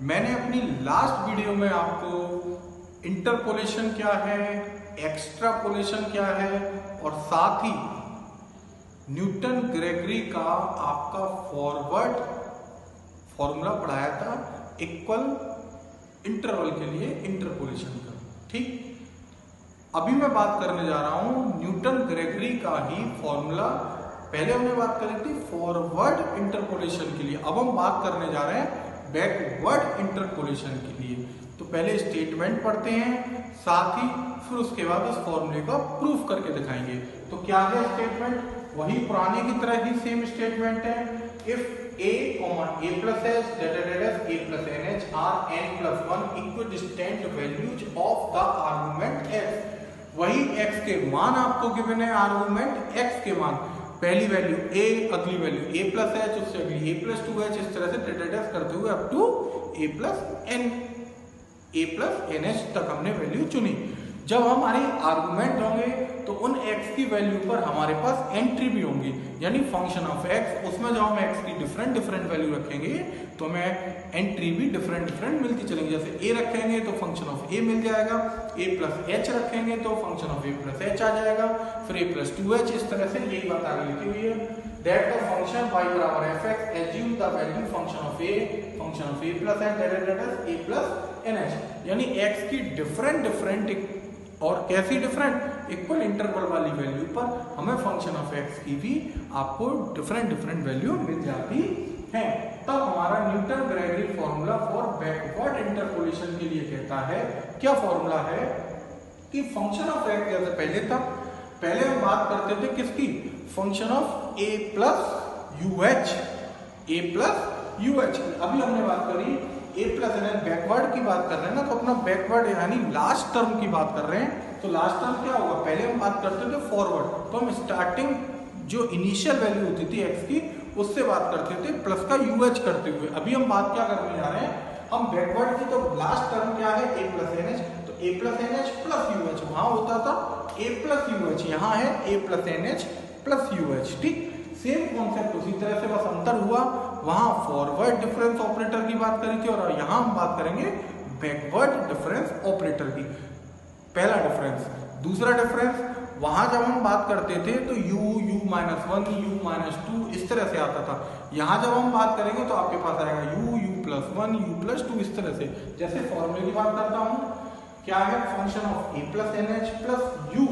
मैंने अपनी last video में आपको इंटरपोलेशन क्या है, एक्स्ट्रापोलेशन क्या है और साथ ही न्यूटन ग्रेगरी का आपका फॉरवर्ड फॉर्मूला पढ़ाया था इक्वल इंटरवल के लिए इंटरपोलेशन का। ठीक, अभी मैं बात करने जा रहा हूं न्यूटन ग्रेगरी का ही फॉर्मूला। पहले हमने बात करी थी फॉरवर्ड इंटरपोलेशन के लिए, अब हम बात करने जा रहे हैं बैकवर्ड इंटरपोलेशन के लिए। तो पहले स्टेटमेंट पढ़ते हैं, साथ ही फिर उसके बाद उस फॉर्मूले का प्रूफ करके दिखाएंगे। तो क्या है स्टेटमेंट? वही पुराने की तरह ही सेम स्टेटमेंट है। If a, a plus h, a plus nh are n plus 1 equidistant values of the argument x। वही x के मान आपको गिवन है, आर्गुमेंट x के मान, पहली वैल्यू a, अगली वैल्यू a plus h, उससे अगली a plus 2h, इस तरह से करते हुए up to a plus nh तक हमने वैल्यू चुनी। जब हमारे आर्गुमेंट होंगे तो उन x की वैल्यू पर हमारे पास एंट्री भी होंगी, यानी फंक्शन ऑफ x, उसमें जब हम x की डिफरेंट वैल्यू रखेंगे तो हमें एंट्री भी डिफरेंट मिलती चलेंगी। जैसे a रखेंगे तो फंक्शन ऑफ a मिल जाएगा, a प्लस h रखेंगे तो function of a plus h आ जाएगा, फिर a प्लस 2h, इस तरह से यही बात आगे लिखी हुई है। That the function y बराबर fx assume the value function of a plus h a plus nh, यानी x की डिफरेंट और कैसी डिफरेंट, इक्वल इंटरवल वाली वैल्यू पर हमें फंक्शन ऑफ x की भी आपको डिफरेंट वैल्यू मिल जाती है। तब हमारा Newton Gregory formula for backward interpolation के लिए कहता है, क्या फॉर्मूला है कि फंक्शन ऑफ x जैसे पहले था, पहले हम बात करते थे किसकी, function of a plus UH। अभी हमने बात करी a प्लस nh, बैकवर्ड की बात कर रहे हैं ना, तो अपना बैकवर्ड यानी लास्ट टर्म की बात कर रहे हैं। तो लास्ट टर्म क्या होगा, पहले हम बात करते थे फॉरवर्ड, तो हम स्टार्टिंग जो इनिशियल वैल्यू होती थी x की उससे बात करते थे प्लस का UH करते हुए। अभी हम बात क्या करने जा रहे हैं, हम बैकवर्ड की, तो लास्ट टर्म क्या है a प्लस nh, तो a plus nh plus UH, वहां होता था a प्लस UH, यहाँ है a plus nh plus UH। ठीक, सेम कॉन्सेप्ट, उसी तरह से बस अंतर हुआ, वहां फॉरवर्ड डिफरेंस ऑपरेटर की बात करी थी और यहां हम बात करेंगे बैकवर्ड डिफरेंस ऑपरेटर की। पहला डिफरेंस। दूसरा डिफरेंस, वहां जब हम बात करते थे तो u माइनस 1 u माइनस 2 इस तरह से आता था। यहां जब हम बात करेंगे तो आपके पास आएगा u प्लस 1 u प्लस 2 इस तरह से। जैसे फॉर्मूले की बात करता हूं, क्या है, function of a plus nh plus u,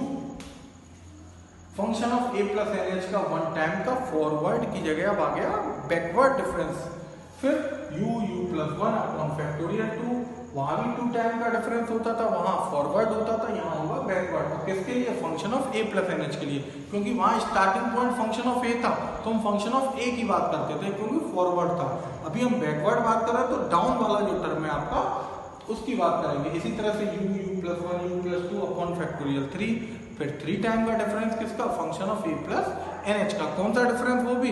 function of a plus nh का वन टाइम का फॉरवर्ड की जगह अब आ गया बैकवर्ड डिफरेंस। फिर u प्लस 1 अपॉन फैक्टोरियल 2, वहां भी 2 टाइम का डिफरेंस होता था, वहां फॉरवर्ड होता था, यहाँ होगा बैकवर्ड। और किसके लिए, function of a plus nh के लिए, क्योंकि वहां starting point function of a था तो हम फंक्शन ऑफ a की बात करते थे क्योंकि फॉरवर्ड था। अभी हम बैकवर्ड बात कर रहे हैं तो डाउन वाला जो टर्म है आपका उसकी बात करेंगे। इसी तरह से u plus 1 u plus 2 upon factorial 3, फिर 3 टाइम का डिफरेंस किसका, function of a plus nh का। कौन सा डिफरेंस, वो भी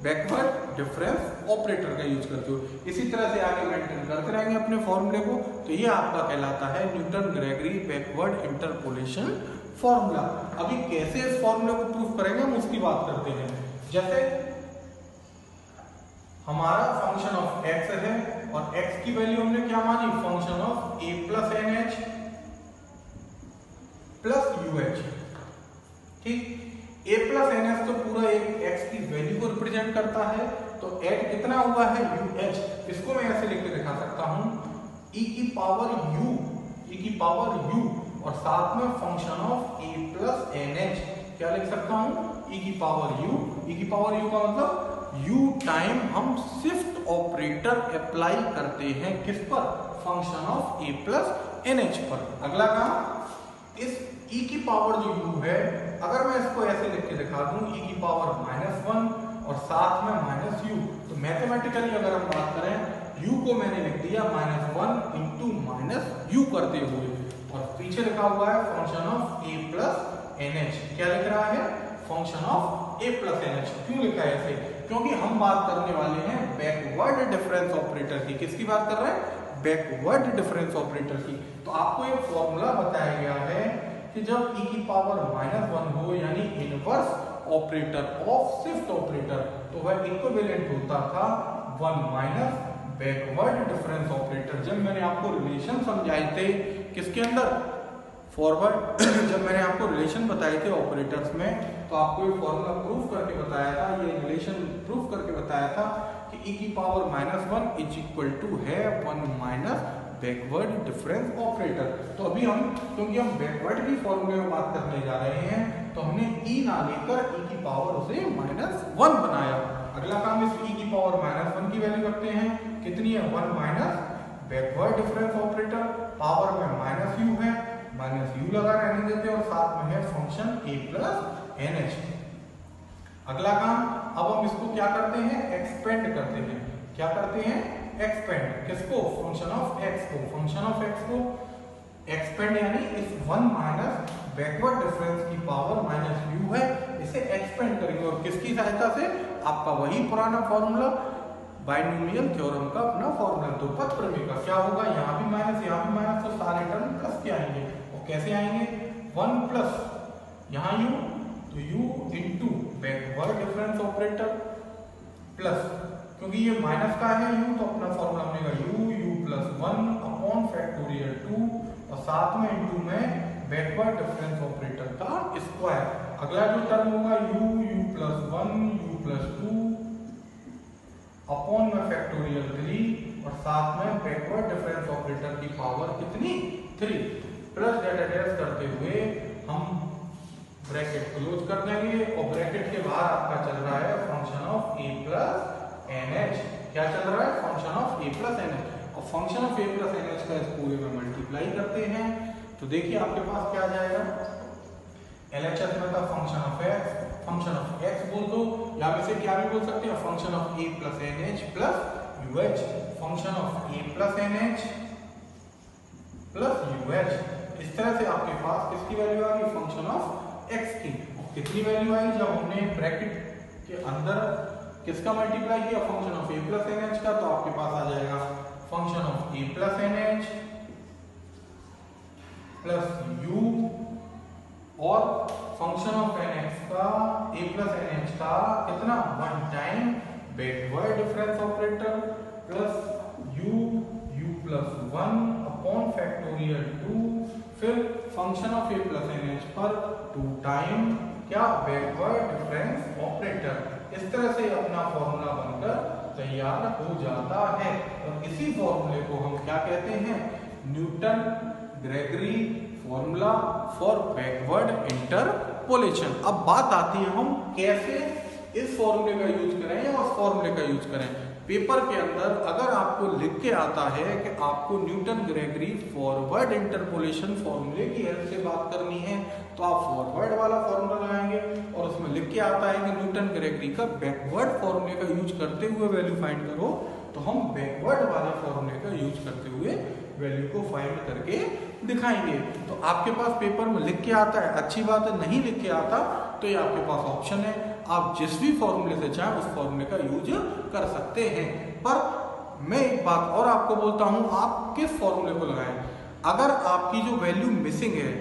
बैकवर्ड डिफरेंस ऑपरेटर का यूज करते हो। इसी तरह से आगे मेंटेन करते रहेंगे अपने फॉर्मूले को। तो ये आपका कहलाता है Newton Gregory backward interpolation formula. अभी कैसे इस फॉर्मूले को प्रूफ करेंगे हम उसकी बात करते हैं। जैसे हमारा फंक्शन ऑफ x है और x की वैल्यू हमने क्या मानी, function of a plus nh plus UH। ठीक, a प्लस nh तो पूरा एक x की वैल्यू को रिप्रेजेंट करता है, तो एट कितना हुआ है UH। इसको मैं ऐसे लिख के दिखा सकता हूं e की पावर u और साथ में function of a plus nh, क्या लिख सकता हूं, e की पावर u का मतलब u टाइम हम शिफ्ट ऑपरेटर अप्लाई करते हैं किस पर, function of a plus nh पर। अगला काम, इस e की पावर जो u है, अगर मैं इसको ऐसे लिख के दिखा दूं e की पावर -1 और साथ में माइनस u, तो मैथमेटिकली अगर हम बात करें u को मैंने लिख दिया -1 इंटू माइनस u करते हुए, और पीछे लिखा हुआ है function of a plus nh, क्या लिख रहा है, function of a plus nh। क्यों लिखा है ऐसे, क्योंकि हम बात करने वाले हैं बैकवर्ड डिफरेंस ऑपरेटर की। किसकी बात कर रहे हैं, बैकवर्ड डिफरेंस ऑपरेटर की। तो आपको एक फॉर्मूला बताया गया है कि जब e की पावर -1 हो, यानी inverse operator of shift operator, तो वह इक्विवेलेंट होता था 1 माइनस बैकवर्ड डिफरेंस ऑपरेटर। जब मैंने आपको रिलेशन समझाए थे किसके अंदर, फॉरवर्ड जब मैंने आपको रिलेशन बताए थे ऑपरेटर्स में, तो आपको ये फॉर्मूला प्रूफ करके बताया था, ये रिलेशन प्रूफ करके बताया था कि e की पावर -1 इज इक्वल टू है 1 माइनस बैकवर्ड डिफरेंस ऑपरेटर। तो अभी हम, क्योंकि हम बैकवर्ड की फॉर्मूले में बात करने जा रहे हैं, तो हमने e ना लेकर e की पावर उसे -1 बनाया। अगला काम इस e की पावर -1 की वैल्यू रखते हैं, कितनी है 1 minus backward difference operator, power में -u है, -u लगा रहने देते हैं और साथ में है फंक्शन a प्लस NH। अगला काम, अब हम इसको क्या करते हैं, एक्सपेंड करते हैं। क्या करते हैं, एक्सपेंड किसको, फंक्शन ऑफ x को। फंक्शन ऑफ x को एक्सपेंड यानी इस 1 माइनस बैकवर्ड डिफरेंस की पावर -u है, इसे एक्सपेंड करेंगे और किसकी सहायता से, आपका वही पुराना फॉर्मूला बाइनोमियल थ्योरम का अपना फॉर्मूला, तो पथ प्रमेय का क्या होगा, यहाँ भी माइनस यहाँ भी माइनस, तो सारे टर्म प्लस के आएंगे। और कैसे आएंगे, 1 प्लस यहाँ u, तो u into backward difference operator plus, क्योंकि ये माइनस का है u, तो अपना फॉर्मूला बनेगा u प्लस 1 अपॉन फैक्टोरियल 2 और साथ में इंटू में बैकवर्ड डिफरेंस ऑपरेटर का स्क्वायर। अगला जो टर्म होगा u plus 1 u plus 2 upon में फैक्टोरियल 3 और साथ में बैकवर्ड डिफरेंस ऑपरेटर की पावर कितनी 3 प्लस डेटा डैश करते हुए हम ब्रैकेट क्लोज कर देंगे और ब्रैकेट के बाहर आपका चल रहा है function of a plus NH। क्या चल रहा है, function of a plus NH, और function of a plus NH का इस पूरे में मल्टीप्लाई करते हैं, तो देखिए आपके पास क्या आ जाएगा, LHS में था function of x, function of x बोल दो, या इसे क्या भी बोल सकते हैं, function of a plus NH plus UH, function of a plus NH plus UH। इस तरह से आपके पास किसकी वैल्यू आ गई, फंक्शन ऑफ x की। कितनी वैल्यू आई, जब हमने ब्रैकेट के अंदर किसका मल्टीप्लाई किया, function of a plus NH का, तो आपके पास आ जाएगा function of a plus NH plus u और फंक्शन ऑफ NX का a प्लस NH का कितना 1 time backward difference operator plus u plus 1 upon factorial 2, फिर function of a plus NH पर 2 टाइम क्या बैकवर्ड डिफरेंस ऑपरेटर। इस तरह से अपना फॉर्मूला बनकर तैयार हो जाता है और इसी फॉर्मूले को हम क्या कहते हैं, Newton Gregory formula for backward interpolation. अब बात आती है हम कैसे इस फॉर्मूले का यूज करें या उस फॉर्मूले का यूज करें। पेपर के अंदर अगर आपको लिख के आता है कि आपको न्यूटन ग्रेगरी फॉरवर्ड इंटरपोलेशन फॉर्मूले की हेल्प से बात करनी है, तो आप फॉरवर्ड वाला फॉर्मूला लगाएंगे और उसमें लिख के आता है कि न्यूटन ग्रेगरी का बैकवर्ड फॉर्मूले का यूज करते हुए वैल्यू फाइंड करो, तो हम बैकवर्ड वाले फॉर्मूले का यूज करते हुए वैल्यू को फाइंड करके दिखाएंगे। तो आपके पास पेपर में लिख के आता है, अच्छी बात है, नहीं लिख के आता तो ये आपके पास ऑप्शन है, आप जिस भी फॉर्मूले से चाहें उस फॉर्मूले का यूज कर सकते हैं। पर मैं एक बात और आपको बोलता हूं, आप किस फॉर्मूले को लगाएं। अगर आपकी जो वैल्यू मिसिंग है,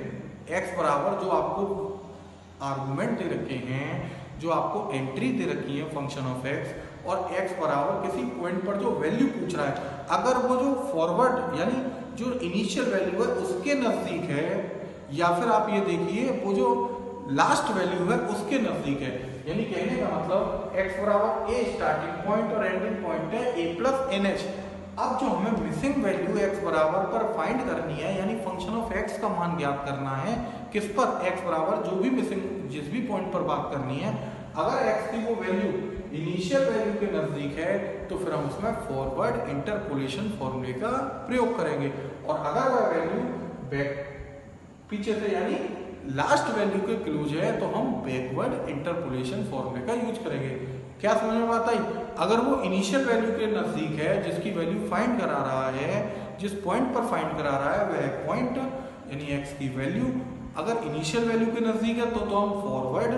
x बराबर जो आपको आर्गुमेंट दे रखे हैं, जो आपको एंट्री दे रखी है फंक्शन ऑफ x, और x बराबर किसी पॉइंट पर जो वैल्यू पूछ रहा है, अगर वो जो फॉरवर्ड यानी जो इनिशियल वैल्यू है उसके नजदीक है, या फिर आप ये देखिए वो जो लास्ट वैल्यू है उसके नजदीक है, यानी कहने का मतलब x बराबर a स्टार्टिंग पॉइंट और एंडिंग पॉइंट है a प्लस NH। अब जो हमें मिसिंग वैल्यू x बराबर पर फाइंड करनी है, यानी फंक्शन ऑफ x का मान ज्ञात करना है, किस पर, x बराबर जो भी मिसिंग जिस भी पॉइंट पर बात करनी है, अगर x की वो वैल्यू इनिशियल वैल्यू के नजदीक है तो फिर हम उसमें फॉरवर्ड इंटरपोलेशन फॉर्मूले का प्रयोग करेंगे, और अगर वह वैल्यू बैक पीछे से यानी लास्ट वैल्यू के क्लोज है तो हम बैकवर्ड इंटरपोलेशन फॉर्मूले का यूज करेंगे। क्या समझ में आता है, अगर वो इनिशियल वैल्यू के नजदीक है, जिसकी वैल्यू फाइंड करा रहा है, जिस पॉइंट पर फाइंड करा रहा है वह पॉइंट यानी x की वैल्यू अगर इनिशियल वैल्यू के नजदीक है तो हम फॉरवर्ड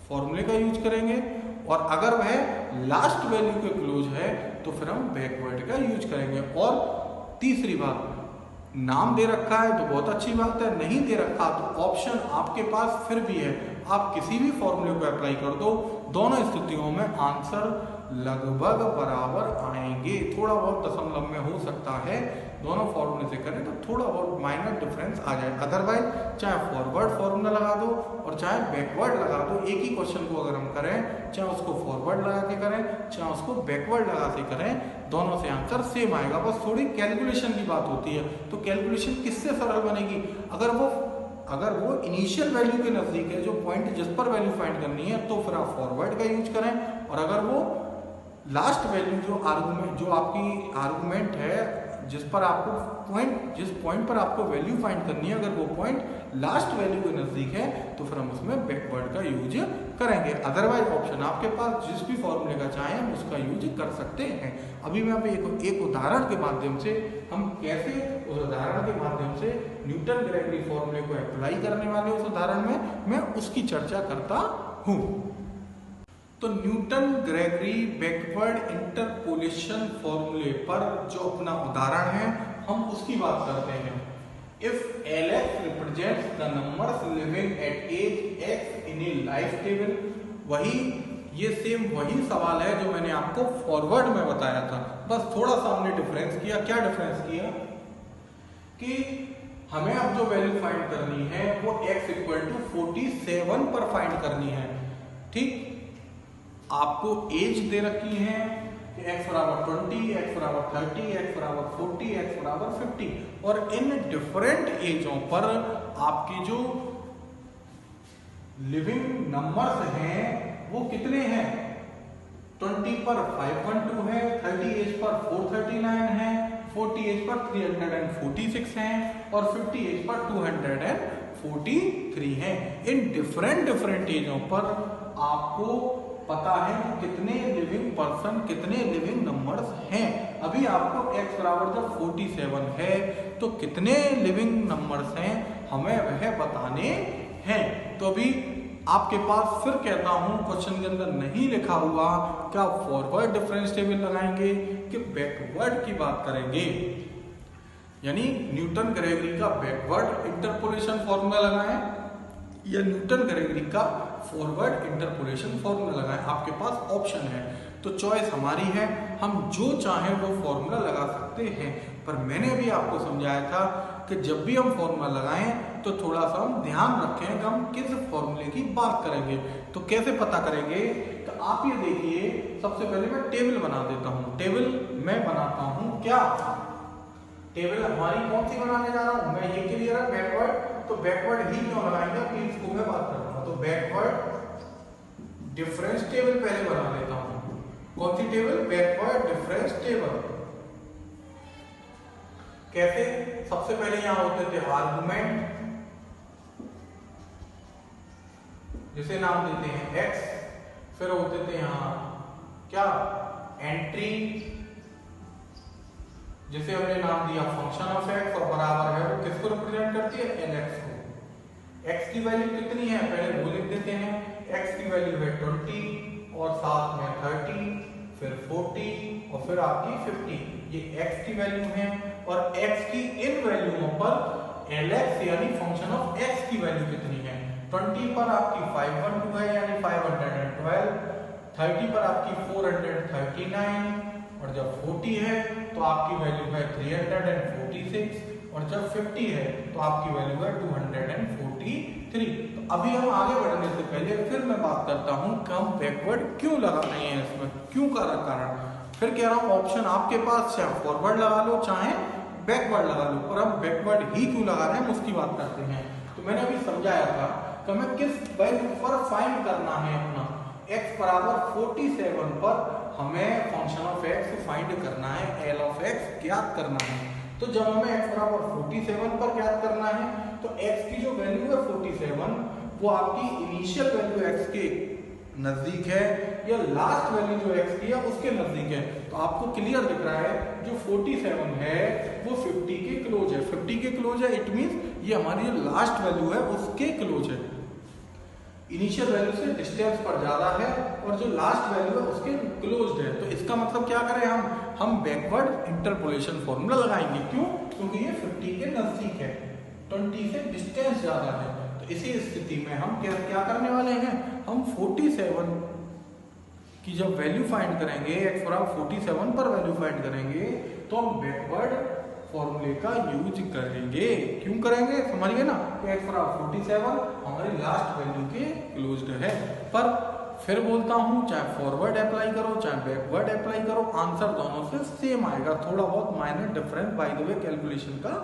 फॉर्मूले का यूज करेंगे, और अगर वह लास्ट वैल्यू के क्लोज है तो फिर हम बैकवर्ड का यूज करेंगे। और तीसरी बात, नाम दे रखा है तो बहुत अच्छी बात है, नहीं दे रखा तो ऑप्शन आपके पास फिर भी है, आप किसी भी फॉर्मूले को अप्लाई कर दो, दोनों स्थितियों में आंसर लगभग बराबर आएंगे। थोड़ा बहुत दशमलव में हो सकता है, दोनों फॉर्मूले से करें तो थोड़ा बहुत माइनर डिफरेंस आ जाए। अदरवाइज चाहे फॉरवर्ड फॉर्मूला लगा दो और चाहे बैकवर्ड लगा दो, एक ही क्वेश्चन को अगर हम करें, चाहे उसको फॉरवर्ड लगा के करें चाहे उसको बैकवर्ड लगा के करें, दोनों से आंसर सेम आएगा। बस थोड़ी कैलकुलेशन की बात होती है। तो कैलकुलेशन किससे सरल बनेगी? अगर वो इनिशियल वैल्यू के नजदीक है, जो पॉइंट जिस पर वैल्यू फाइंड करनी है, तो फिर आप फॉरवर्ड का यूज करें। और अगर वो लास्ट वैल्यू जो आपकी आर्गुमेंट है, जिस पॉइंट पर आपको वैल्यू फाइंड करनी है, अगर वो पॉइंट लास्ट वैल्यू के नजदीक है, तो फिर हम उसमें बैकवर्ड का यूज करेंगे। अदरवाइज ऑप्शन आपके पास जिस भी फॉर्मूले का चाहें हम उसका यूज कर सकते हैं। अभी मैं एक उदाहरण के माध्यम से हम कैसे उस उदाहरण के माध्यम से न्यूटन ग्रेगरी फॉर्मूले को अप्लाई करने वाले उस उदाहरण में मैं उसकी चर्चा करता हूं। तो न्यूटन ग्रेगरी बैकवर्ड इंटरपोलेशन फॉर्मूले पर जो अपना उदाहरण है हम उसकी बात करते हैं। If Lx represents the numbers living at age x in a life table, ये सेम वही सवाल है जो मैंने आपको फॉरवर्ड में बताया था, बस थोड़ा सा हमने डिफरेंस किया। क्या डिफरेंस किया कि हमें अब जो वैल्यू फाइंड करनी है वो x इक्वल टू 47 पर फाइंड करनी है। ठीक, आपको एज दे रखी है कि x बराबर 20, x बराबर 30, x बराबर 40, x बराबर 50, और इन डिफरेंट एजों पर आपकी जो लिविंग नंबर्स हैं वो कितने हैं? 20 पर 512 है, 30 एज पर 439 है, 40 एज पर 346 हैं और 50 एज पर 243 हैं। इन डिफरेंट एजों पर आपको पता है कि कितने लिविंग पर्सन, कितने लिविंग नंबर्स हैं। अभी आपको x बराबर जब 47 है तो कितने लिविंग नंबर्स हैं हमें वह बताने हैं। तो अभी आपके पास फिर कहता हूं, क्वेश्चन के अंदर नहीं लिखा हुआ क्या फॉरवर्ड डिफरेंस टेबल लगाएंगे कि बैकवर्ड की बात करेंगे, यानी न्यूटन ग्रेगरी का बैकवर्ड इंटरपोलेशन फॉर्मूला लगाएं या न्यूटन ग्रेगरी का फॉरवर्ड इंटरपोलेशन फॉर्मूला लगाएं। आपके पास ऑप्शन है, तो चॉइस हमारी है, हम जो चाहें वो फॉर्मूला लगा सकते हैं। पर मैंने भी आपको समझाया था कि जब भी हम फॉर्मूला लगाएं तो थोड़ा सा हम ध्यान रखें कि हम किस फॉर्मूले की बात करेंगे। तो कैसे पता करेंगे? तो आप ये देखिए, सबसे पहले मैं टेबल बना देता हूं। टेबल मैं बनाता हूं, क्या टेबल हमारी कौन सी बनाने जा रहा हूं मैं, ये क्लियर है बैकवर्ड, तो बैकवर्ड ही क्यों लगाएंगे कि इसको मैं बात करूंगा। तो बैकवर्ड डिफरेंस टेबल पहले बना लेता हूं। कौन सी टेबल? Backward difference table. कैसे? सबसे पहले यहां होते थे आर्गुमेंट, जिसे नाम देते हैं x, फिर होते थे यहां क्या एंट्री, जिसे हमने नाम दिया फंक्शन ऑफ x, और बराबर है वो किसको रिप्रेजेंट करती है? Lx को। x की वैल्यू कितनी है पहले वो लिख देते हैं। x की वैल्यू है 20 और साथ में 30, फिर 40 और फिर आपकी 50, ये x की वैल्यू है। और x की इन वैल्यूओं पर Lx यानी फंक्शन ऑफ x की वैल्यू कितनी है? 20 पर आपकी 512 है यानी 512, 30 पर आपकी 439, और जब 40 है तो आपकी वैल्यू है 346, और जब 50 है तो आपकी वैल्यू है 243। तो अभी हम आगे बढ़ने से पहले फिर मैं बात करता हूं कि हम बैकवर्ड क्यों लगा रहे हैं, इसमें क्यों का कारण। फिर कह रहा हूं ऑप्शन आपके पास, चाहे फॉरवर्ड लगा लो चाहे बैकवर्ड लगा लो, और हम बैकवर्ड ही क्यों लगा रहे हैं उसकी बात करते हैं। तो मैंने अभी समझाया था कि हमें किस वैल्यू पर फाइंड करना है अपना x बराबर 47 पर हमें फंक्शन ऑफ x फाइंड करना है, L ऑफ x ज्ञात करना है। तो जब हमें x बराबर 47 पर ज्ञात करना है तो x की जो वैल्यू है 47 वो आपकी इनिशियल वैल्यू x के नजदीक है या लास्ट वैल्यू जो x की है उसके नजदीक है। तो आपको क्लियर दिख रहा है जो 47 है वो 50 के क्लोज है। 50 के क्लोज है, इट मींस ये हमारी जो लास्ट वैल्यू है उसके क्लोज है। इनिशियल वैल्यू से डिस्टेंस पर ज्यादा है और जो लास्ट वैल्यू है उसके क्लोज्ड है। तो इसका मतलब क्या करें हम बैकवर्ड इंटरपोलेशन फॉर्मूला लगाएंगे। क्यों? क्योंकि ये 50 के नजदीक है, 20 से डिस्टेंस ज्यादा है। तो इसी स्थिति में हम क्या करने वाले हैं, हम 47 कि जब वैल्यू फाइंड करेंगे x बराबर 47 पर वैल्यू फाइंड करेंगे तो हम बैकवर्ड फॉर्मूले का यूज करेंगे। क्यों करेंगे समझिए ना, x बराबर 47 हमारी लास्ट वैल्यू के क्लोज्ड है। पर फिर बोलता हूं, चाहे फॉरवर्ड अप्लाई करो चाहे बैकवर्ड अप्लाई करो, आंसर दोनों से सेम आएगा। थोड़ा बहुत minor difference by the way calculation का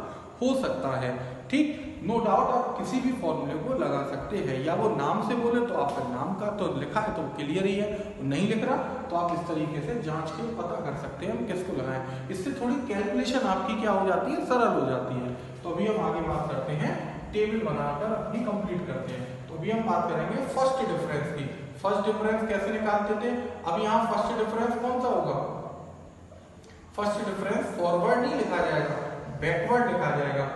हो सकता है। ठीक, नो डाउट आप किसी भी फॉर्मूले को लगा सकते हैं, या वो नाम से बोले तो आपका नाम का तो लिखा है तो क्लियर ही है, नहीं लिख रहा तो आप इस तरीके से जांच के पता कर सकते हैं हम किसको लगाएं। इससे थोड़ी कैलकुलेशन आपकी क्या हो जाती है, सरल हो जाती है। तो अभी हम आगे बात करते हैं, टेबल बनाकर अपनी कंप्लीट करते हैं। तो अभी हम बात करेंगे फर्स्ट डिफरेंस की। फर्स्ट डिफरेंस कैसे निकालते थे? अब यहाँ फर्स्ट डिफरेंस कौन सा होगा? फर्स्ट डिफरेंस फॉरवर्ड नहीं लिखा जाएगा, बैकवर्ड लिखा जाएगा।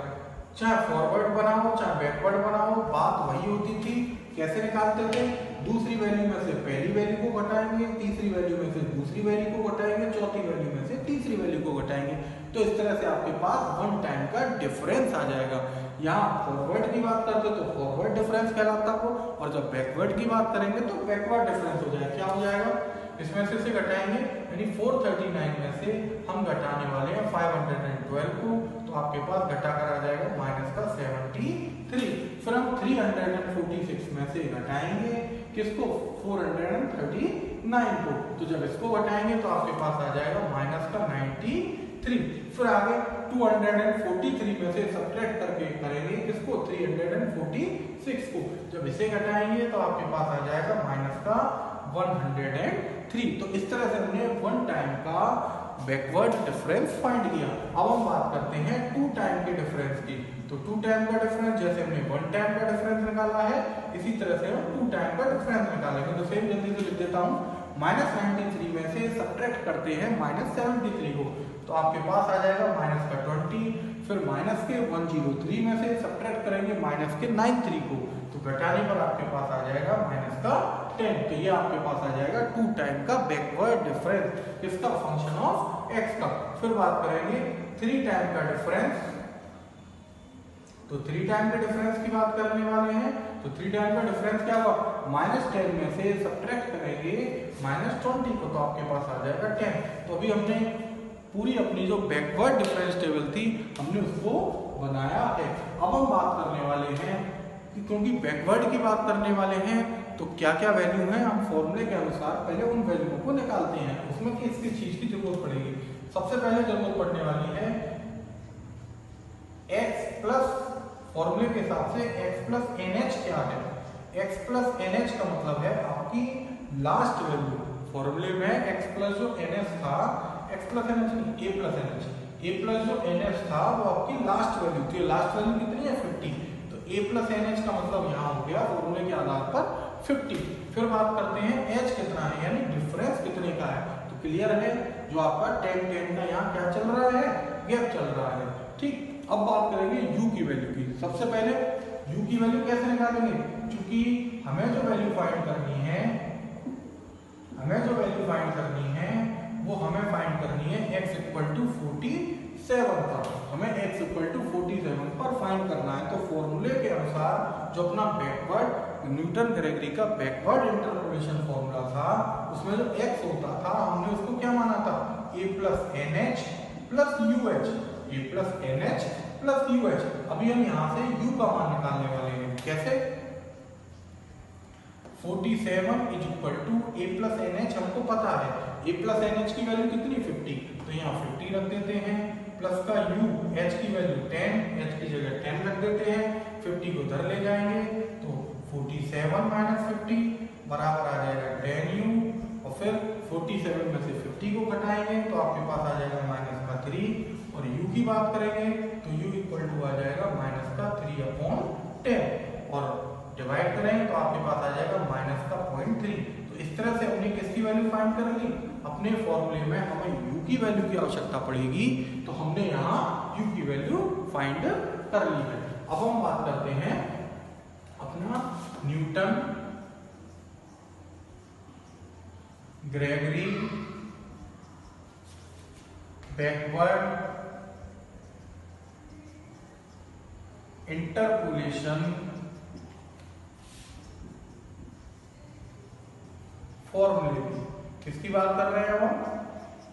चाहे फॉरवर्ड बनाओ चाहे बैकवर्ड बनाओ, बात वही होती थी। कैसे निकालते थे? दूसरी वैल्यू में से पहली वैल्यू को घटाएंगे, तीसरी वैल्यू में से दूसरी वैल्यू को घटाएंगे, चौथी वैल्यू में से तीसरी वैल्यू को घटाएंगे। तो इस तरह से आपके पास वन टाइम का डिफरेंस आ जाएगा। यहाँ फॉरवर्ड की बात करते तो फॉरवर्ड डिफरेंस कहलाता वो, और जब बैकवर्ड की बात करेंगे तो बैकवर्ड डिफरेंस हो जाएगा। क्या हो जाएगा? इसमें से घटाएंगे, यानी 439 में से हम घटाने वाले हैं 512 को, तो आपके पास घटा कर आ जाएगा माइनस का 73। फिर हम 346 में से घटाएंगे किसको? 439 को। तो जब इसको घटाएंगे तो आपके पास आ जाएगा माइनस का 93। फिर आगे 243 में से सब्ट्रैक्ट करके करेंगे किसको? 346 को। जब इसे घटाएंगे तो आपके पास आ जाएगा माइनस का 103। तो इस तरह से हमने वन टाइम का बैकवर्ड डिफरेंस फाइंड किया। अब हम बात करते हैं टू टाइम के डिफरेंस की। तो टू टाइम का डिफरेंस जैसे हमने वन टाइम का डिफरेंस निकाला है, इसी तरह से हम टू टाइम का डिफरेंस निकालेंगे। तो सेम जल्दी से लिख देता हूं, -93 में से सब्ट्रैक्ट करते हैं -73 को, तो आपके पास आ जाएगा माइनस का 20। फिर माइनस के 103 में से सब्ट्रैक्ट करेंगे माइनस के 93 को, तो घटाने पर आपके पास आ जाएगा माइनस का 10। तो ये आपके पास आ जाएगा टू टाइम का बैकवर्ड डिफरेंस, किसका? फंक्शन ऑफ x का। फिर बात करेंगे थ्री टाइम का डिफरेंस। तो थ्री टाइम के डिफरेंस की बात करने वाले हैं। तो थ्री टाइम का डिफरेंस क्या हुआ? -10 में से सब्ट्रैक्ट करेंगे -20 को, तो आपके पास आ जाएगा 10। तो अभी हमने पूरी अपनी जो बैकवर्ड डिफरेंस टेबल थी हमने उसको बनाया है। अब हम बात करने वाले हैं कि क्योंकि बैकवर्ड की बात करने वाले हैं तो क्या क्या वैल्यू है, हम फॉर्मूले के अनुसार पहले उन वैल्यू को निकालते हैं। उसमें किस किस चीज की जरूरत पड़ेगी? सबसे पहले जरूरत पड़ने वाली है x प्लस, फॉर्मूले के हिसाब से x प्लस NH क्या है? x प्लस NH का मतलब है आपकी लास्ट वैल्यू। फॉर्मूले में x प्लस जो NH था, x प्लस NH नहीं, a plus NH, a plus जो NH था वो आपकी लास्ट वैल्यू थी। लास्ट वैल्यू कितनी है? 50। तो a प्लस NH का मतलब यहाँ हो गया फॉर्मूले के आधार पर 50। फिर बात करते हैं h कितना है, यानी डिफरेंस कितने का है। तो क्लियर है, जो आपका 10 का यहाँ क्या चल रहा है? गैप चल रहा है। ठीक, अब बात करेंगे u की वैल्यू की। सबसे पहले u की वैल्यू कैसे निकालेंगे? क्योंकि हमें जो वैल्यू फाइंड करनी है, वो हमें फाइंड करनी है x इक्वल टू 47 पर। हमें x इक्वल टू 47 पर फाइंड करना है। तो फॉर्मूले के अनुसार जो अपना बैकवर्ड न्यूटन ग्रेगरी का बैकवर्ड इंटरपोलेशन फॉर्मूला था, उसमें जो x होता था हमने उसको क्या माना था? a plus NH plus UH, a plus NH plus UH। अभी हम यहाँ से u का मान निकालने वाले हैं। कैसे? 47 is equal to a plus NH हमको पता है, a प्लस NH की वैल्यू कितनी? 50। तो यहाँ 50 रख देते हैं, प्लस का u, h की वैल्यू 10, h की जगह 10 रख देते हैं, 50 को उधर ले जाएंगे तो 47 माइनस 50 बराबर आ जाएगा 10u, और फिर 47 में से 50 को घटाएंगे तो आपके पास आ जाएगा माइनस का 3, और u की बात करेंगे तो u इक्वल टू आ जाएगा माइनस का 3/10, और डिवाइड करें तो आपके पास आ जाएगा माइनस का 0.3। तो इस तरह से हमने किसकी वैल्यू फाइंड कर ली? अपने फॉर्मूले में हमें u की वैल्यू की आवश्यकता पड़ेगी, तो हमने यहाँ u की वैल्यू फाइंड कर ली है। अब हम बात करते हैं अपना न्यूटन ग्रेगरी बैकवर्ड इंटरपोलेशन फॉर्मूले की। किसकी बात कर रहे हैं हम?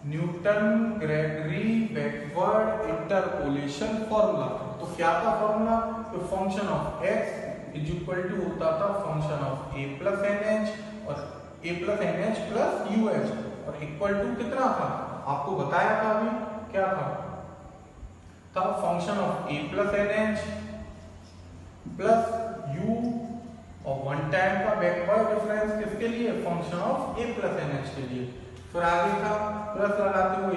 Newton Gregory backward interpolation formula. तो क्या था फॉर्मूला? तो function of x is equal to होता था function of a plus n h और a plus n h plus u h और इक्वल टू कितना था? आपको बताया था अभी, क्या था? Function of a plus n h plus u और वन टाइम का बैकवर्ड डिफरेंस किसके लिए? Function of a plus n h के लिए। फिर आगे था प्लस लगाते हुए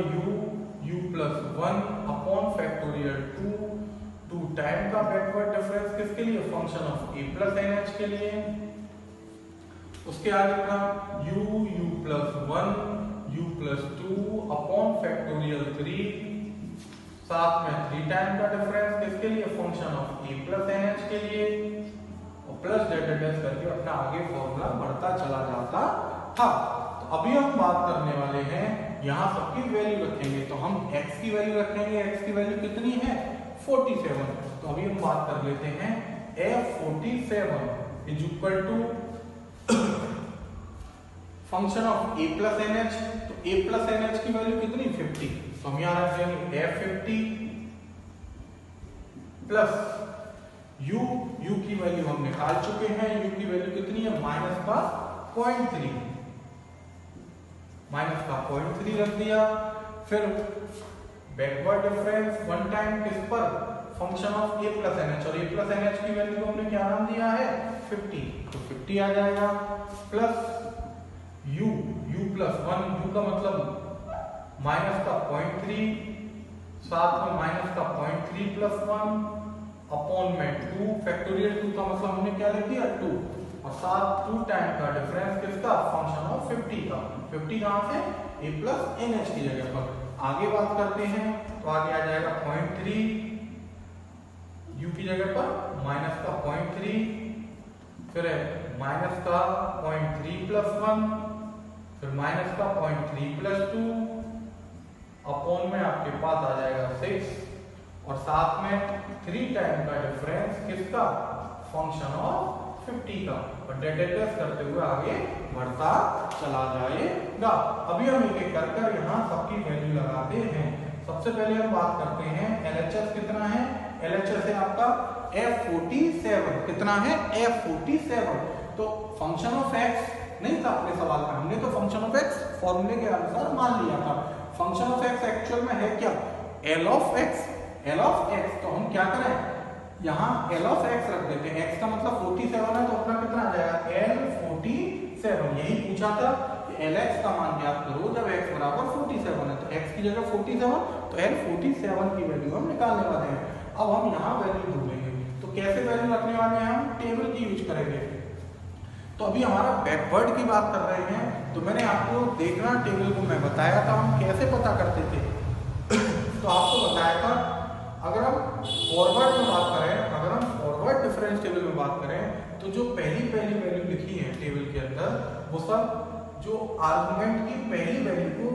u plus 1 upon factorial 2 time का बैकवर्ड डिफरेंस किसके लिए? Function of a plus n h के लिए। उसके आगे था u plus 1 u plus 2 upon factorial 3 साथ में 3 टाइम का डिफरेंस किसके लिए? Function of a plus n h के लिए। और प्लस डेल्टा डैश करके अपना आगे फॉर्मूला बढ़ता चला जाता था। तो अभी हम बात करने वाले हैं, यहाँ सबकी वैल्यू रखेंगे। तो हम x की वैल्यू रखेंगे। x की वैल्यू कितनी है? 47। तो अभी हम बात कर लेते हैं f47 is equal to function of a plus n h. तो a प्लस एन एच की वैल्यू कितनी? 50। तो हम यहाँ रख देंगे f50 प्लस u की वैल्यू हम निकाल चुके हैं। u की वैल्यू कितनी है? माइनस का 0.3 रख दिया। फिर बैकवर्ड डिफरेंस वन टाइम किस पर? Function of a plus n h और a प्लस एन एच की वैल्यू को हमने क्या नाम दिया है? 50। तो 50 आ जाएगा प्लस u प्लस 1 u का मतलब माइनस का 0.3 साथ में माइनस का 0.3 प्लस 1 अपॉन में 2 फैक्टोरियल 2 का मतलब हमने क्या लिख दिया? 2 और साथ 2 टाइम का डिफरेंस किसका? फंक्शन ऑफ 50 का। 50 कहां से? a प्लस एन एच की जगह पर। आगे बात करते हैं तो आगे आ जाएगा 0.3 u की जगह पर माइनस का 0.3 फिर माइनस का 0.3 प्लस 1 फिर माइनस का 0.3 प्लस 2 अपॉन में आपके पास आ जाएगा 6 और साथ में 3 टाइम का डिफरेंस किसका? फंक्शन ऑफ 50 का। और डेल्टा करते हुए आगे बढ़ता चला जाएगा। अभी हम एक एक कर यहाँ सबकी वैल्यू लगाते हैं। सबसे पहले हम बात करते हैं LHS कितना है? LHS है आपका F47। कितना है? F47। तो फंक्शन ऑफ x नहीं था अपने सवाल में, हमने तो फंक्शन ऑफ x फॉर्मूले के अनुसार मान लिया था। फंक्शन ऑफ x एक्चुअल में है क्या? L of x। तो हम क्या करें? यहाँ L ऑफ x रख देते हैं। x का मतलब 47 है तो अपना कितना आ जाएगा? L47। यही पूछा था कि LX का मान ज्ञात करो जब x बराबर 47 है। तो x की जगह 47 तो L47 की वैल्यू हम निकालने वाले हैं। अब हम यहाँ वैल्यू ढूंढेंगे। तो कैसे वैल्यू रखने वाले हैं? हम टेबल की यूज करेंगे। तो अभी हमारा बैकवर्ड की बात कर रहे हैं। तो मैंने आपको देखना टेबल को मैं बताया था हम कैसे पता करते थे। तो आपको बताया था अगर हम फॉरवर्ड में बात करें, अगर हम फॉरवर्ड डिफरेंस टेबल में बात करें तो जो पहली वैल्यू लिखी है टेबल के अंदर वो सब जो आर्गुमेंट की पहली वैल्यू को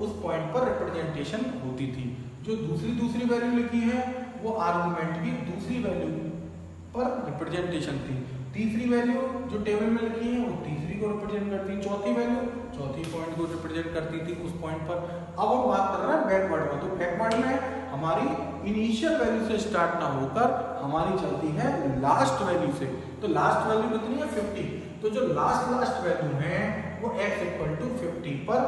उस पॉइंट पर रिप्रेजेंटेशन होती थी। जो दूसरी वैल्यू लिखी है वो आर्गुमेंट की दूसरी वैल्यू पर रिप्रेजेंटेशन थी। तीसरी वैल्यू जो टेबल में लिखी है वो तीसरी को रिप्रेजेंट करती है। चौथी वैल्यू चौथी पॉइंट को रिप्रेजेंट करती थी उस पॉइंट पर। अब हम बात कर रहे हैं बैकवर्ड में। तो बैकवर्ड में हमारी इनिशियल वैल्यू से स्टार्ट ना होकर हमारी चलती है लास्ट वैल्यू से। तो लास्ट वैल्यू कितनी है? 50। तो जो लास्ट वैल्यू है वो x इक्वल टू 50 पर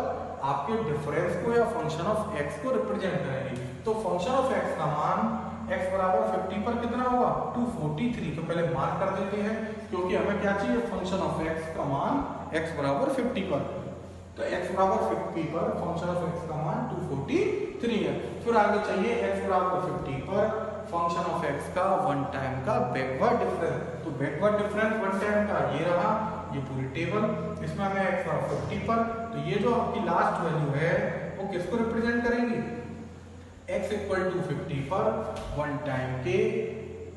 आपके डिफरेंस को या फंक्शन ऑफ x को रिप्रेजेंट करेंगे। तो फंक्शन ऑफ x का मान x बराबर 50 पर कितना होगा? 243। तो पहले मार्क कर देते हैं क्योंकि हमें क्या चाहिए? फंक्शन ऑफ x का मान x बराबर 50 पर। तो x बराबर 50 पर फंक्शन ऑफ x का मान 243 है। फिर आगे चाहिए x बराबर 50 पर फंक्शन ऑफ x का वन टाइम का बैकवर्ड डिफरेंस। तो बैकवर्ड डिफरेंस वन टाइम का ये रहा, ये पूरी टेबल। इसमें हमें x बराबर 50 पर, तो ये जो आपकी लास्ट वैल्यू है वो किसको रिप्रेजेंट करेंगी? x इक्वल टू 50 पर वन टाइम के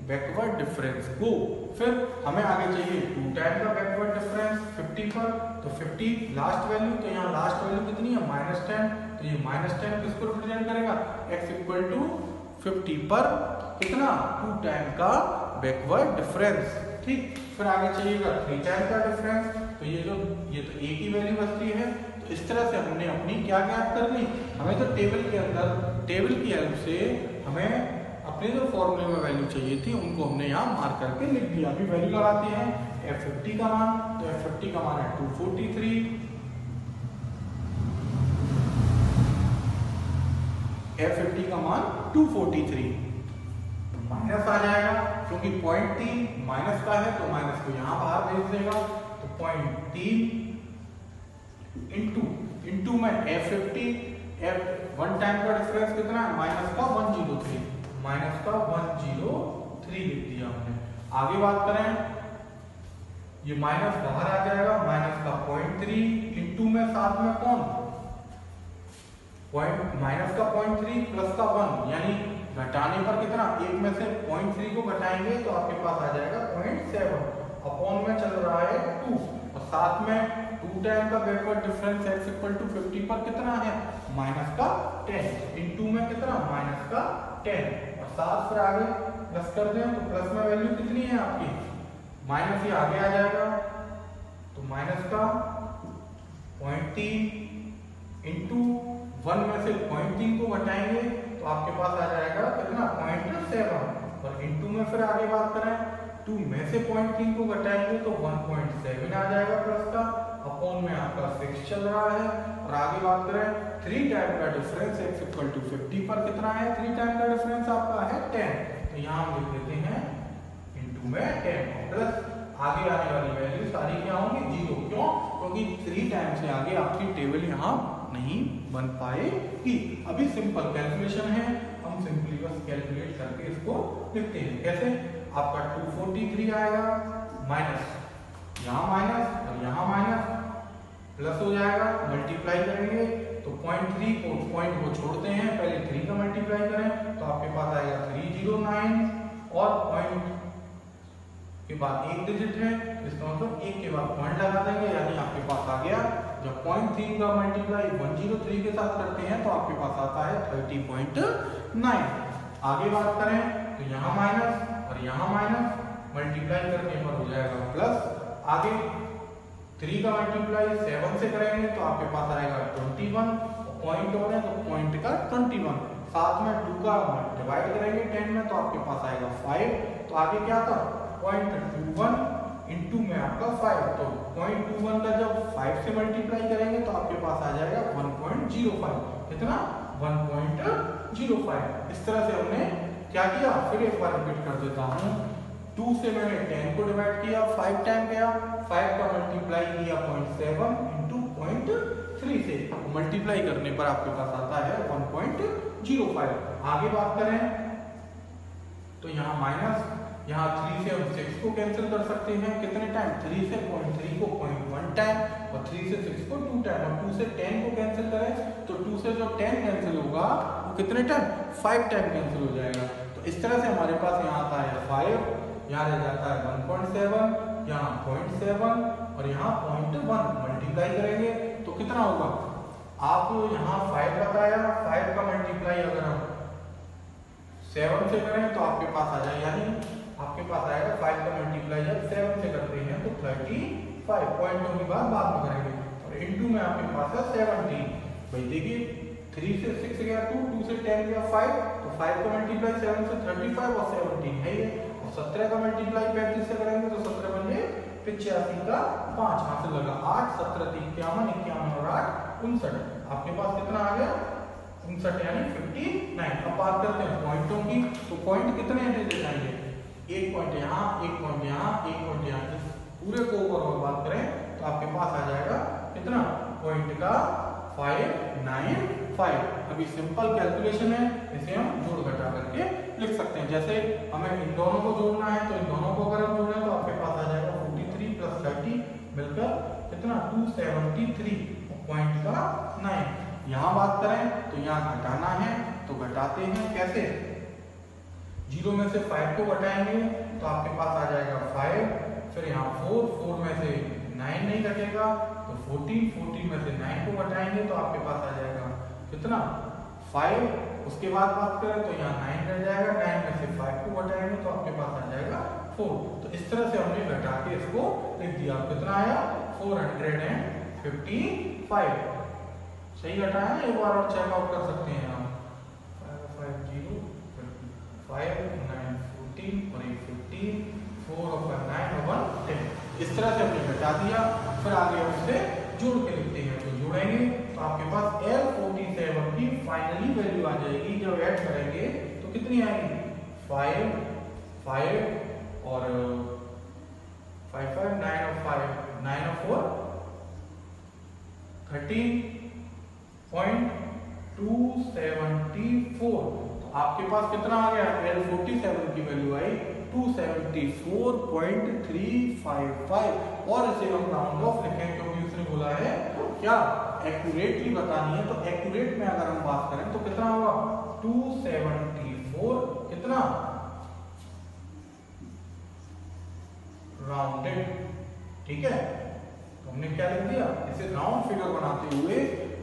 बैकवर्ड डिफरेंस को। फिर हमें आगे चाहिए 2 टाइम का बैकवर्ड डिफरेंस 50 पर। तो 50 लास्ट वैल्यू, तो यहाँ लास्ट वैल्यू कितनी है? -10। तो ये -10 किसको रिप्रेजेंट करेगा? x इक्वल टू 50 पर कितना? 2 टाइम का बैकवर्ड डिफरेंस। ठीक, फिर आगे चाहिएगा 3 टाइम का डिफरेंस। तो ये तो a की वैल्यू बचती है, तो इस तरह से हमने अपनी क्या ज्ञात कर ली, हमें तो टेबल के अंदर टेबल की हेल्प से हमें अपने जो फॉर्मूले में वैल्यू चाहिए थी उनको हमने यहाँ मार्क करके लिख दिया। अभी वैल्यू लगाते हैं F50 का मान, तो F50 का मान है 243, F50 का मान 243, माइनस आ जाएगा क्योंकि 0.3 माइनस का है तो माइनस को यहाँ बाहर भेज देगा, तो 0.3 इंटू में F50 वन टाइम का डिफरेंस कितना है, माइनस का 103, माइनस का 103 लिख दिया हमने। आगे बात करें, ये माइनस बाहर आ जाएगा, माइनस का 0.3 इंटू में साथ में कौन माइनस का 0.3 प्लस का 1, यानी घटाने पर कितना, एक में से 0.3 को घटाएंगे तो आपके पास आ जाएगा 0.7, अपॉन में चल रहा है 2, और साथ में 2 टाइम का backward difference x equal to 50 पर कितना है, माइनस का 10, इंटू में कितना, माइनस का 10, और साथ फिर आगे प्लस कर दें तो प्लस में वैल्यू कितनी है आपकी, माइनस ही आगे आ जाएगा, तो माइनस का 0.3 इंटू 1 में से 0.3 को घटाएंगे तो आपके पास आ जाएगा कितना, 0.7, और इंटू में फिर आगे बात करें 2 में से 0.3 को घटाएंगे तो 1.7 आ जाएगा प्लस का, अपॉन में आपका 6 चल रहा है, और आगे बात करें 3 टाइम का डिफरेंस x इक्वल टू 50 पर कितना है, 3 टाइम का डिफरेंस आपका है 10, तो यहाँ हम लिख देते हैं इंटू में 10, प्लस आगे आने वाली वैल्यू सारी क्या होंगी 0, क्यों, क्योंकि 3 टाइम से आगे आपकी टेबल यहाँ नहीं बन पाएगी। अभी सिंपल कैलकुलेशन है, हम सिंपली बस कैलकुलेट करके इसको लिखते हैं। कैसे, आपका 243 आएगा, माइनस यहाँ माइनस और यहाँ माइनस, प्लस हो जाएगा, मल्टीप्लाई करेंगे तो 0.3 को पॉइंट को छोड़ते हैं, पहले 3 का मल्टीप्लाई करें तो आपके पास आएगा 309, और पॉइंट के बाद एक डिजिट है, इसका मतलब एक के बाद पॉइंट लगा देंगे, यानी आपके पास आ गया, जब 0.3 का मल्टीप्लाई 103 के साथ करते हैं तो आपके पास आता है 30.9। आगे बात करें तो यहाँ माइनस और यहाँ माइनस, मल्टीप्लाई करने पर हो जाएगा प्लस, आगे 3 का मल्टीप्लाई 7 से करेंगे तो आपके पास आएगा 21, पॉइंट हो रहे हैं तो पॉइंट का 21, साथ में 2 का डिवाइड करेंगे 10 में तो आपके पास आएगा 5, तो आगे क्या था 0.21 इंटू में आपका 5, तो 0.21 का जब 5 से मल्टीप्लाई करेंगे तो आपके पास आ जाएगा 1.05, कितना 1.05। इस तरह से हमने क्या किया, फिर एक बार रिपीट कर देता हूँ, 2 से मैंने 10 को डिवाइड किया, 5 टाइम गया, 5 का मल्टीप्लाई किया 0.7 इंटू 0.3 से, मल्टीप्लाई करने पर आपके पास आता है 1.05। आगे बात करें तो यहाँ माइनस, यहाँ 3 से हम 6 को कैंसिल कर सकते हैं, कितने टाइम, 3 से 0.3 को 0.1 टाइम, और 3 से 6 को 2 टाइम, और 2 से 10 को कैंसिल करें तो 2 से जो 10 कैंसिल होगा वो कितने टाइम, 5 टाइम कैंसिल हो जाएगा। तो इस तरह से हमारे पास यहाँ आता है 5, यहाँ रह जाता है 1.7, यहाँ 0.7 और यहाँ 0.1, मल्टीप्लाई करेंगे तो कितना होगा, आप यहाँ 5 बताया, 5 का मल्टीप्लाई अगर हम 7 से करें तो आपके पास आ जाए, यानी आपके पास आएगा 5 का मल्टीप्लाई जब 7 से करते हैं तो 35, पॉइंटों की बात बाद में करेंगे, और इंटू में आपके पास है 17। भाई देखिए 3 से 6 गया 2, 2 से 10 गया 5, तो 5 का मल्टीप्लाई 7 से 35 और 17 है ये, और 17 का मल्टीप्लाई 35 से करेंगे तो 17 बन जाए 85 का 5, यहाँ से लगा 8, 17 51, 51 और 8 59, आपके पास कितना आ गया 59, यानी 59। अब बात करते हैं पॉइंटों की, तो पॉइंट कितने दे जाएंगे, एक पॉइंट यहाँ, एक पॉइंट यहाँ, एक पॉइंट यहाँ, इस पूरे को ओवरऑल बात करें तो आपके पास आ जाएगा कितना, पॉइंट का 595। अभी सिंपल कैलकुलेशन है, इसे हम जोड़ घटा करके लिख सकते हैं। जैसे हमें इन दोनों को जोड़ना है तो इन दोनों को अगर हम जोड़ें तो आपके पास आ जाएगा 43 प्लस 30 मिलकर कितना 273, पॉइंट का 9। यहाँ बात करें तो यहाँ घटाना है तो घटाते हैं कैसे, 0 में से 5 को घटाएंगे तो आपके पास आ जाएगा 5, फिर यहाँ 4 में से 9 नहीं घटेगा तो 14 में से 9 को घटाएंगे तो आपके पास आ जाएगा कितना 5, उसके बाद बात करें तो यहाँ 9 रह जाएगा, 9 में से 5 को घटाएंगे तो आपके पास आ जाएगा 4। तो इस तरह से हमने घटा के इसको लिख दिया, कितना आया 455। सही घटाया ना, एक बार और चेकआउट कर सकते हैं हम। 5 0 5 9 14 और 1 15 4 और 9 और 1 10। इस तरह से हमने घटा दिया। फिर आगे हम इसे जोड़ के लिखते हैं, तो जोड़ेंगे तो आपके पास L47 की फाइनली वैल्यू आ जाएगी। जब ऐड करेंगे तो कितनी आएगी? 5 5 और 5 5 9 और 5 9 और 4 13.274। तो आपके पास कितना आ गया? L47 की वैल्यू आई 274.355। और इसे हम राउंड ऑफ लिखें क्योंकि उसने बोला है क्या एक्यूरेटली बतानी है। तो एक्यूरेट में अगर हम बात करें तो कितना होगा? 274 कितना राउंडेड। ठीक है, तो हमने क्या लिख दिया? इसे राउंड फिगर बनाते हुए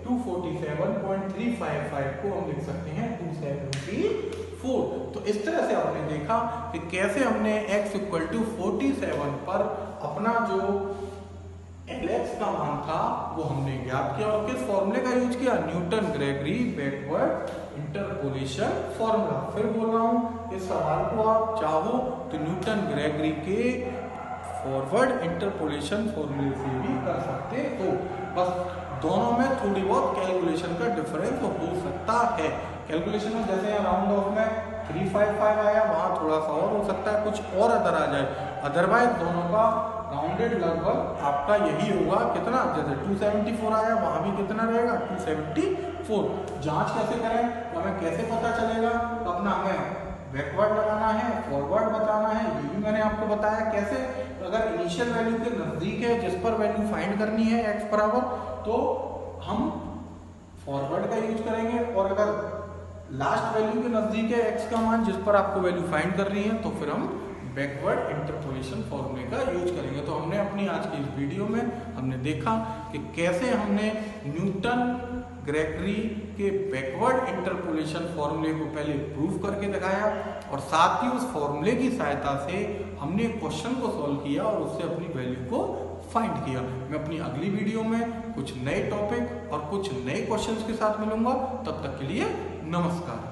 247.355 को हम लिख सकते हैं 274। तो इस तरह से आपने देखा कि कैसे हमने x इक्वल टू 47 पर अपना जो Lx का मान था वो हमने ज्ञात किया। और किस फॉर्मूले का यूज किया? Newton Gregory backward interpolation formula. फिर बोल रहा हूं, इस सवाल को आप चाहो तो न्यूटन ग्रेगरी के फॉरवर्ड इंटरपोलेशन फॉर्मूले से भी कर सकते हो। बस दोनों में थोड़ी बहुत कैलकुलेशन का डिफरेंस हो सकता है। कैलकुलेशन में जैसे राउंड ऑफ में 355 आया, वहां थोड़ा सा और हो सकता है, कुछ और अदर आ जाए। अदरवाइज दोनों का राउंडेड लगभग आपका यही होगा। कितना? जैसे 274 आया, वहां भी कितना रहेगा? 274। जांच कैसे करें, हमें कैसे पता चलेगा? तो अपना हमें बैकवर्ड लगाना है, फॉरवर्ड बताना है, ये भी मैंने आपको बताया कैसे। अगर इनिशियल वैल्यू के नजदीक है जिस पर वैल्यू फाइंड करनी है x बराबर, तो हम फॉरवर्ड का यूज करेंगे। और अगर लास्ट वैल्यू के नजदीक है x का मान जिस पर आपको वैल्यू फाइंड कर रही है, तो फिर हम बैकवर्ड इंटरपोलेशन फॉर्मूले का यूज करेंगे। तो हमने अपनी आज की इस वीडियो में हमने देखा कि कैसे हमने न्यूटन ग्रेगरी के बैकवर्ड इंटरपोलेशन फॉर्मूले को पहले प्रूव करके दिखाया, और साथ ही उस फॉर्मूले की सहायता से हमने क्वेश्चन को सॉल्व किया और उससे अपनी वैल्यू को फाइंड किया। मैं अपनी अगली वीडियो में कुछ नए टॉपिक और कुछ नए क्वेश्चंस के साथ मिलूंगा। तब तक के लिए नमस्कार।